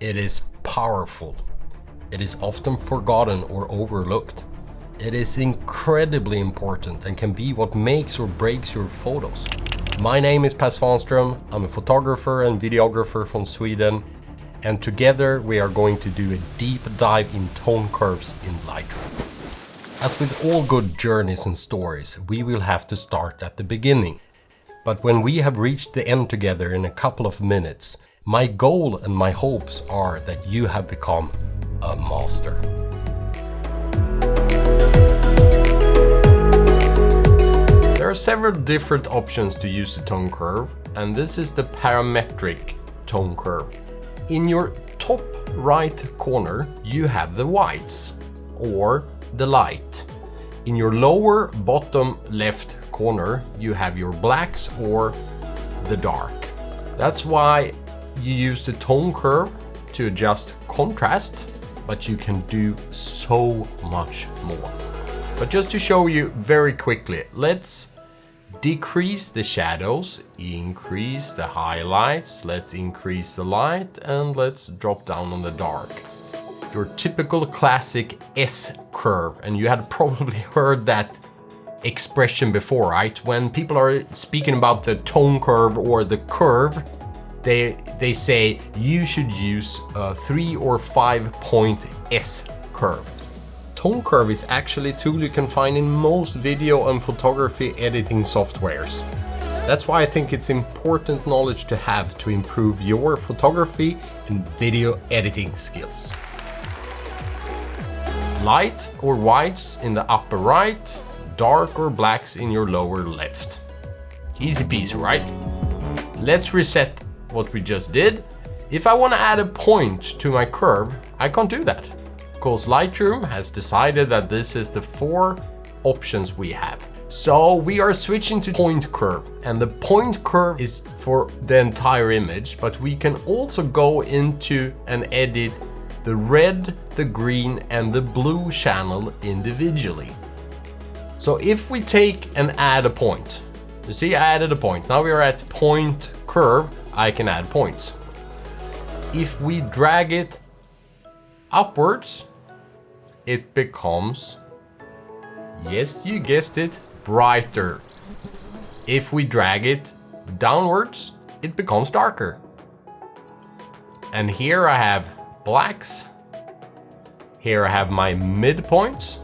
It is powerful. It is often forgotten or overlooked. It is incredibly important and can be what makes or breaks your photos. My name is Per Svanström. I'm a photographer and videographer from Sweden, and together we are going to do a deep dive in tone curves in Lightroom. As with all good journeys and stories, we will have to start at the beginning. But when we have reached the end together in a couple of minutes, my goal and my hopes are that you have become a master. There are several different options to use the tone curve, and this is the parametric tone curve. In your top right corner, you have the whites or the light. In your lower bottom left corner, you have your blacks or the dark. That's why you use the tone curve to adjust contrast, but you can do so much more. But just to show you very quickly, let's decrease the shadows, increase the highlights, let's increase the light, and let's drop down on the dark. Your typical classic S curve, and you had probably heard that expression before, right? When people are speaking about the tone curve or the curve, they say you should use a 3 or 5 point S curve. Tone curve is actually a tool you can find in most video and photography editing softwares. That's why I think it's important knowledge to have to improve your photography and video editing skills. Light or whites in the upper right, dark or blacks in your lower left. Easy peasy, right? Let's reset what we just did. If I want to add a point to my curve, I can't do that, because Lightroom has decided that this is the 4 options we have. So we are switching to point curve, and the point curve is for the entire image, but we can also go into and edit the red, the green, and the blue channel individually. So if we take and add a point, you see I added a point, now we are at point curve, I can add points. If we drag it upwards, it becomes, yes, you guessed it, brighter. If we drag it downwards, it becomes darker. And here I have blacks. Here I have my midpoints.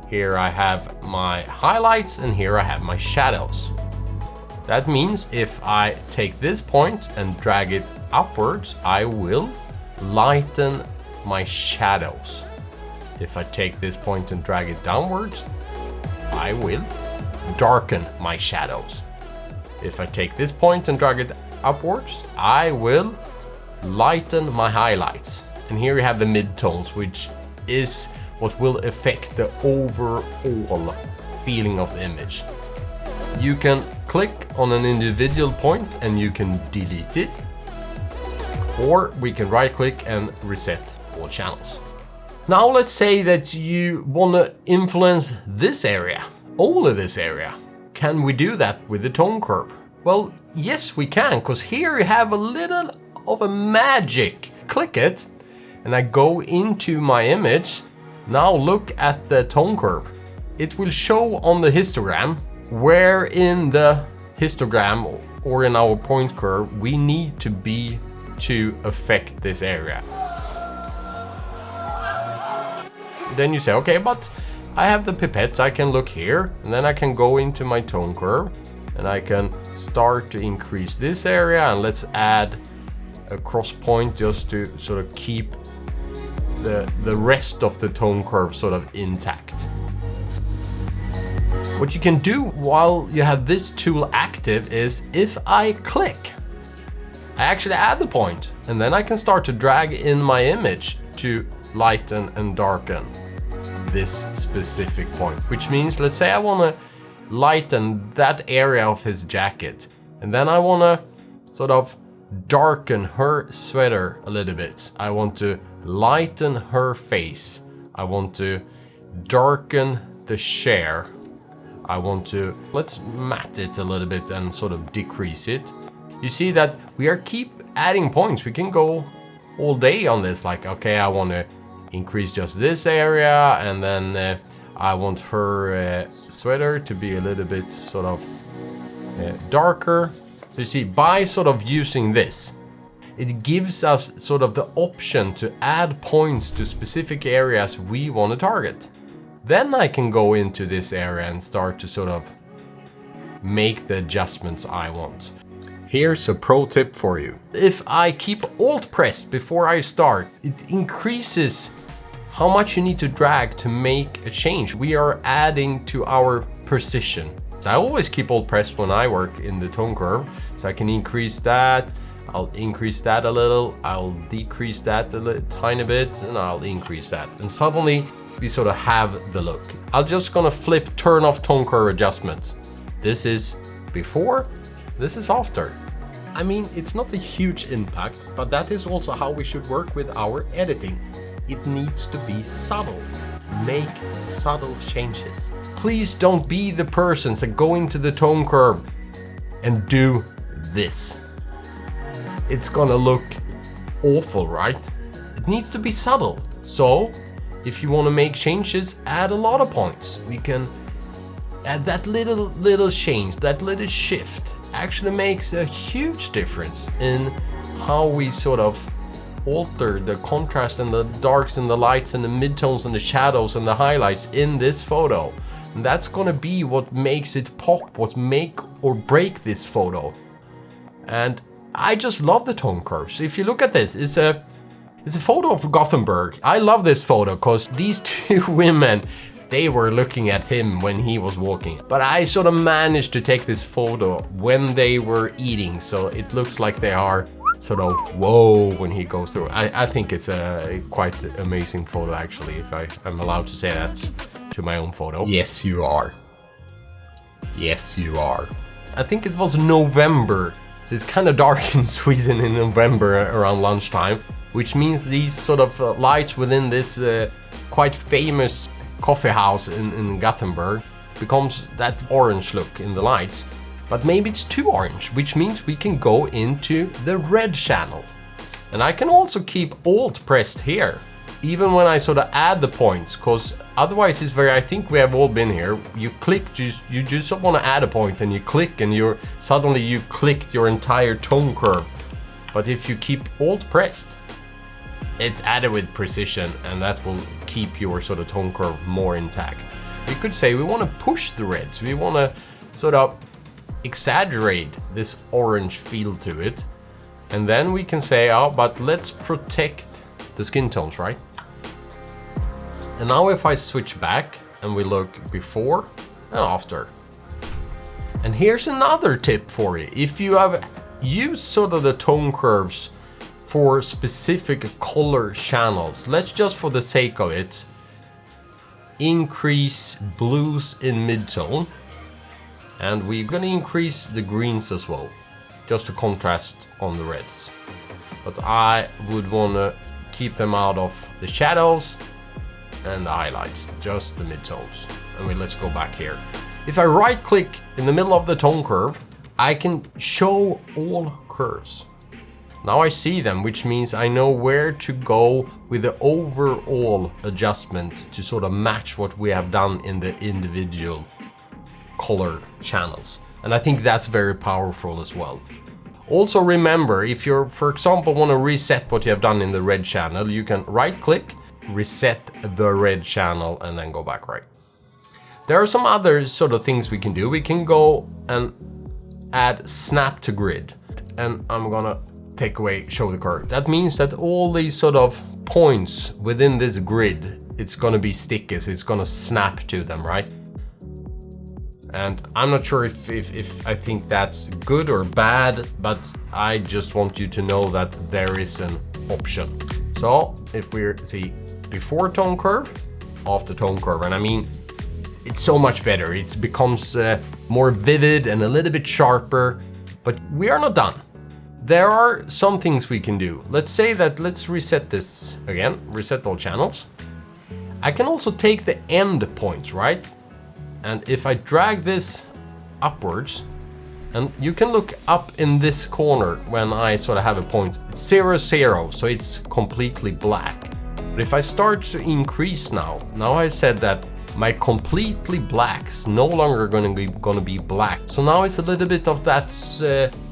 Here I have my highlights, and here I have my shadows. That means if I take this point and drag it upwards, I will lighten my shadows. If I take this point and drag it downwards, I will darken my shadows. If I take this point and drag it upwards, I will lighten my highlights. And here you have the midtones, which is what will affect the overall feeling of the image. You can click on an individual point and you can delete it, or we can right click and reset all channels. Now let's say that you want to influence this area, only this area. Can we do that with the tone curve? Well, yes we can, because here you have a little of a magic. Click it and I go into my image. Now look at the tone curve. It will show on the histogram where in the histogram or in our point curve we need to be to affect this area. Then you say, okay, but I have the pipettes, I can look here, and then I can go into my tone curve and I can start to increase this area, and let's add a cross point just to sort of keep the rest of the tone curve sort of intact. What you can do while you have this tool active is, if I click, I actually add the point, and then I can start to drag in my image to lighten and darken this specific point. Which means, let's say I want to lighten that area of his jacket, and then I want to sort of darken her sweater a little bit. I want to lighten her face. I want to darken the share. I want to, let's matte it a little bit and sort of decrease it. You see that we are keep adding points. We can go all day on this. Like, okay, I want to increase just this area, and then I want her sweater to be a little bit sort of darker. So you see, by sort of using this, it gives us sort of the option to add points to specific areas we want to target. Then I can go into this area and start to sort of make the adjustments I want. Here's a pro tip for you. If I keep Alt pressed before I start, it increases how much you need to drag to make a change. We are adding to our precision. I always keep Alt pressed when I work in the tone curve, so I can increase that. I'll increase that a little, I'll decrease that a tiny bit, and I'll increase that. And suddenly we sort of have the look. I'm just gonna flip turn off tone curve adjustment. This is before, this is after. I mean, it's not a huge impact, but that is also how we should work with our editing. It needs to be subtle. Make subtle changes. Please don't be the persons that go into the tone curve and do this. It's gonna look awful, right? It needs to be subtle. So if you want to make changes, add a lot of points. We can add that little change, that little shift actually makes a huge difference in how we sort of alter the contrast and the darks and the lights and the midtones and the shadows and the highlights in this photo. And that's gonna be what makes it pop, what make or break this photo. And I just love the tone curves. If you look at this, it's a photo of Gothenburg. I love this photo because these two women, they were looking at him when he was walking. But I sort of managed to take this photo when they were eating, so it looks like they are sort of whoa when he goes through. I think it's a quite amazing photo actually, if I'm allowed to say that to my own photo. Yes, you are. Yes, you are. I think it was November. So it's kind of dark in Sweden in November around lunchtime, which means these sort of lights within this quite famous coffee house in Gothenburg becomes that orange look in the lights. But maybe it's too orange, which means we can go into the red channel. And I can also keep Alt pressed here, even when I sort of add the points, because otherwise it's very, I think we have all been here. You click, you just want to add a point and you click and suddenly you clicked your entire tone curve. But if you keep Alt pressed, it's added with precision, and that will keep your sort of tone curve more intact. We could say we want to push the reds. We want to sort of exaggerate this orange feel to it. And then we can say, oh, but let's protect the skin tones, right? And now if I switch back and we look before and after. And here's another tip for you. If you have used sort of the tone curves for specific color channels, let's just for the sake of it, increase blues in midtone. And we're gonna increase the greens as well, just to contrast on the reds. But I would wanna keep them out of the shadows and the highlights, just the midtones. And let's go back here. If I right click in the middle of the tone curve, I can show all curves. Now I see them, which means I know where to go with the overall adjustment to sort of match what we have done in the individual color channels. And I think that's very powerful as well. Also remember, if you're, for example, want to reset what you have done in the red channel, you can right click, reset the red channel, and then go back right. There are some other sort of things we can do. We can go and add snap to grid, and I'm gonna take away show the curve. That means that all these sort of points within this grid, it's gonna be stickers, it's gonna snap to them, right? And I'm not sure if I think that's good or bad, but I just want you to know that there is an option. So if we see before tone curve, after tone curve, and I mean, it's so much better. It becomes more vivid and a little bit sharper, but we are not done. There are some things we can do. Let's say that, let's reset this again, reset all channels. I can also take the end points, right? And if I drag this upwards, And you can look up in this corner when I sort of have a point. It's 0, 0, so it's completely black. But if I start to increase now I said that my completely black's no longer gonna be black. So now it's a little bit of that,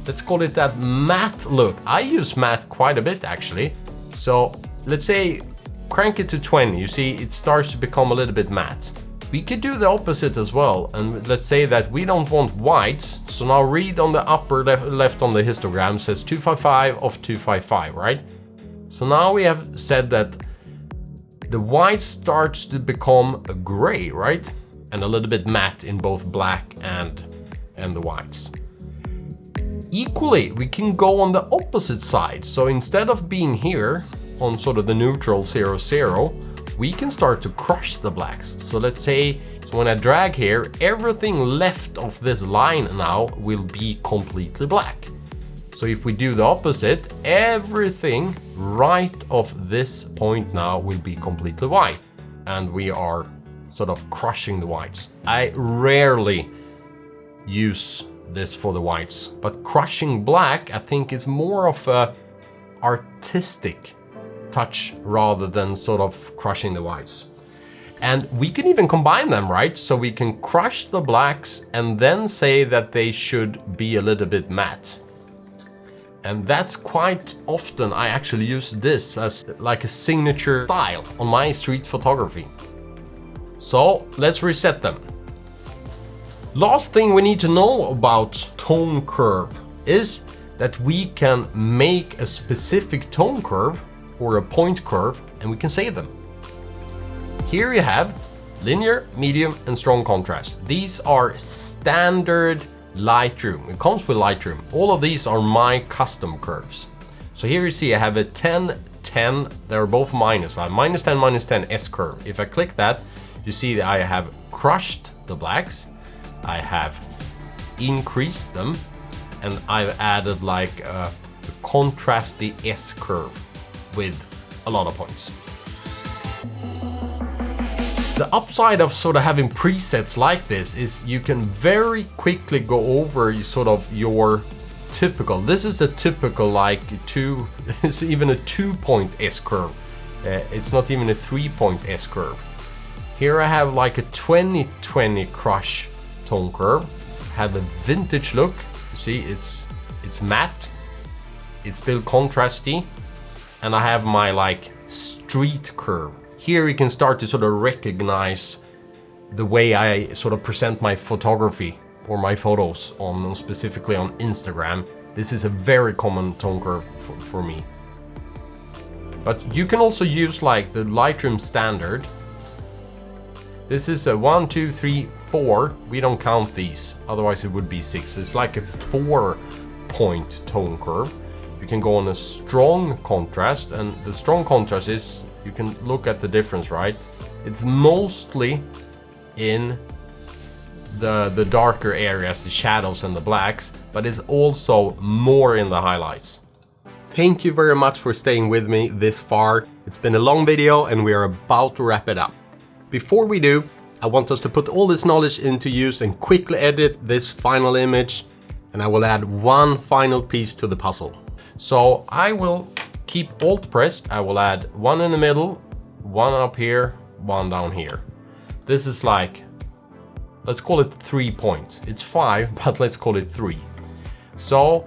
let's call it that matte look. I use matte quite a bit actually. So let's say crank it to 20, you see it starts to become a little bit matte. We could do the opposite as well, and let's say that we don't want whites. So now read on the upper left on the histogram says 255 of 255, right? So now we have said that the white starts to become a gray, right? And a little bit matte in both black and the whites. Equally, we can go on the opposite side. So instead of being here on sort of the neutral 0, 0, we can start to crush the blacks. So let's say, so when I drag here, everything left of this line now will be completely black. So if we do the opposite, everything right of this point now will be completely white. And we are sort of crushing the whites. I rarely use this for the whites, but crushing black, I think is more of a artistic touch rather than sort of crushing the whites. And we can even combine them, right? So we can crush the blacks and then say that they should be a little bit matte. And that's quite often I actually use this as like a signature style on my street photography. So let's reset them. Last thing we need to know about tone curve is that we can make a specific tone curve or a point curve, and we can save them. Here you have linear, medium, and strong contrast. These are standard Lightroom. It comes with Lightroom. All of these are my custom curves. So here you see I have a 10, 10. They're both minus. I have -10, -10 S curve. If I click that, you see that I have crushed the blacks. I have increased them, and I've added like a contrasty S curve with a lot of points. The upside of sort of having presets like this is you can very quickly go over sort of your typical. This is a typical like it's even a 2-point S curve. It's not even a 3-point S curve. Here I have like a 20/20 crush tone curve. Have a vintage look. You see, it's matte. It's still contrasty. And I have my like street curve. Here you can start to sort of recognize the way I sort of present my photography or my photos on specifically on Instagram. This is a very common tone curve for me. But you can also use like the Lightroom standard. This is a 1, 2, 3, 4. We don't count these, otherwise it would be 6. It's like a 4-point tone curve. You can go on a strong contrast, and the strong contrast is, you can look at the difference, right? It's mostly in the darker areas, the shadows and the blacks, but it's also more in the highlights. Thank you very much for staying with me this far. It's been a long video and we are about to wrap it up. Before we do, I want us to put all this knowledge into use and quickly edit this final image, and I will add one final piece to the puzzle. So I will keep Alt pressed. I will add one in the middle, one up here, one down here. This is like, let's call it 3 points. It's 5, but let's call it 3. So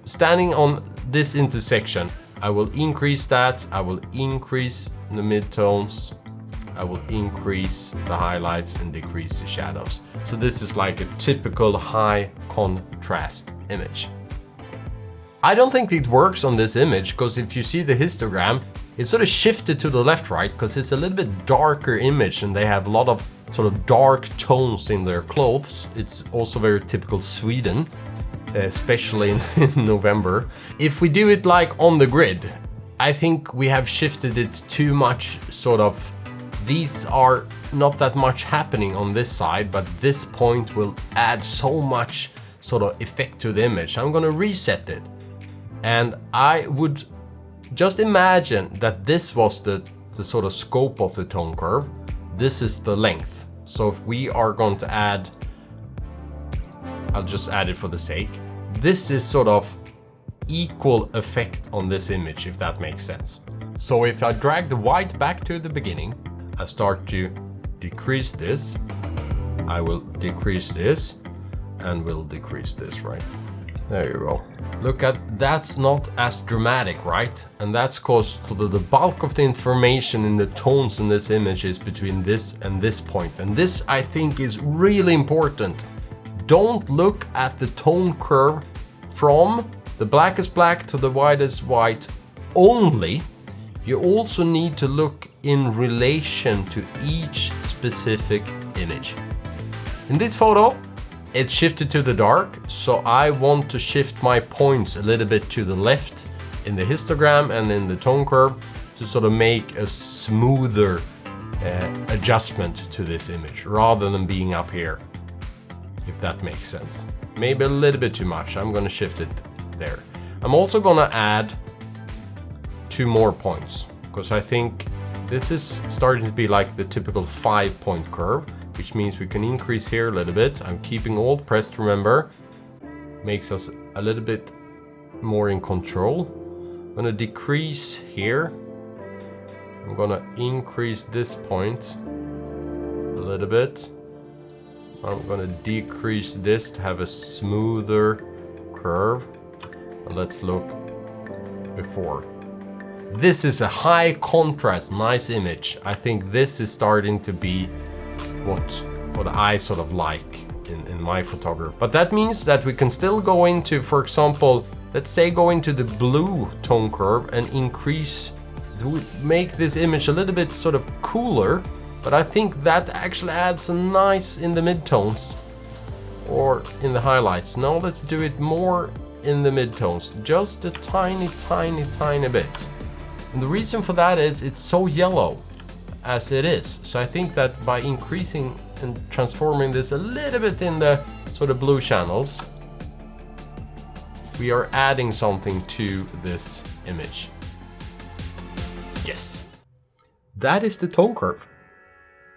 standing on this intersection, I will increase that. I will increase the midtones. I will increase the highlights and decrease the shadows. So this is like a typical high contrast image. I don't think it works on this image, because if you see the histogram, it's sort of shifted to the left, right? Because it's a little bit darker image and they have a lot of sort of dark tones in their clothes. It's also very typical Sweden, especially in November. If we do it like on the grid, I think we have shifted it too much. Sort of, these are not that much happening on this side, but this point will add so much sort of effect to the image. I'm gonna reset it. And I would just imagine that this was the sort of scope of the tone curve. This is the length. So if we are going to add I'll just add it for the sake. This is sort of equal effect on this image, if that makes sense. So if I drag the white back to the beginning, I start to decrease this, I will decrease this, and will decrease this, right? There you go. Look at, that's not as dramatic, right? And that's because sort of the bulk of the information in the tones in this image is between this and this point. And this, I think, is really important. Don't look at the tone curve from the blackest black to the whitest white only. You also need to look in relation to each specific image. In this photo, it's shifted to the dark, so I want to shift my points a little bit to the left in the histogram and in the tone curve to sort of make a smoother adjustment to this image rather than being up here, if that makes sense. Maybe a little bit too much. I'm going to shift it there. I'm also going to add 2 more points because I think this is starting to be like the typical 5-point curve, which means we can increase here a little bit. I'm keeping Alt pressed, remember. Makes us a little bit more in control. I'm gonna decrease here. I'm gonna increase this point a little bit. I'm gonna decrease this to have a smoother curve. And let's look before. This is a high contrast, nice image. I think this is starting to be what I sort of like in my photography. But that means that we can still go into, for example, let's say go into the blue tone curve and increase, make this image a little bit sort of cooler. But I think that actually adds a nice in the midtones or in the highlights. Now let's do it more in the midtones, just a tiny bit. And the reason for that is it's so yellow as it is. So I think that by increasing and transforming this a little bit in the sort of blue channels, we are adding something to this image. Yes, that is the tone curve.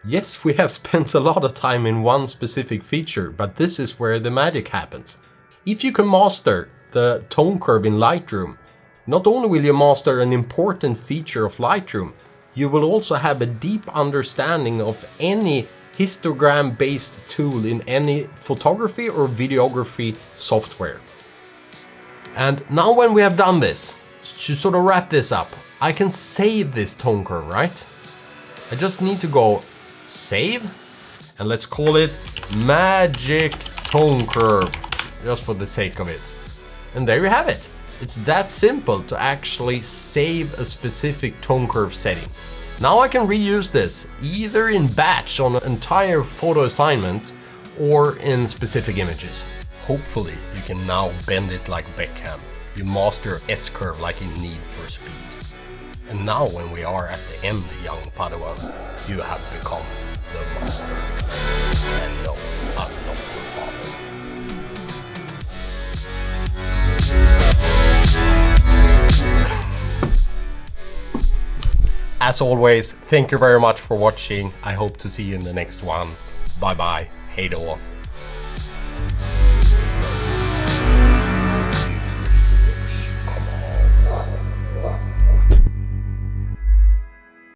Yes, we have spent a lot of time in one specific feature, but this is where the magic happens. If you can master the tone curve in Lightroom, not only will you master an important feature of Lightroom, you will also have a deep understanding of any histogram-based tool in any photography or videography software. And now when we have done this, to sort of wrap this up, I can save this tone curve, right? I just need to go save, and let's call it Magic Tone Curve, just for the sake of it. And there you have it. It's that simple to actually save a specific tone curve setting. Now I can reuse this either in batch on an entire photo assignment or in specific images. Hopefully you can now bend it like Beckham. You master S-curve like in Need for Speed. And now when we are at the end, young Padawan, you have become the master. And no, I'm not your father. As always, thank you very much for watching. I hope to see you in the next one. Bye bye. Hej då.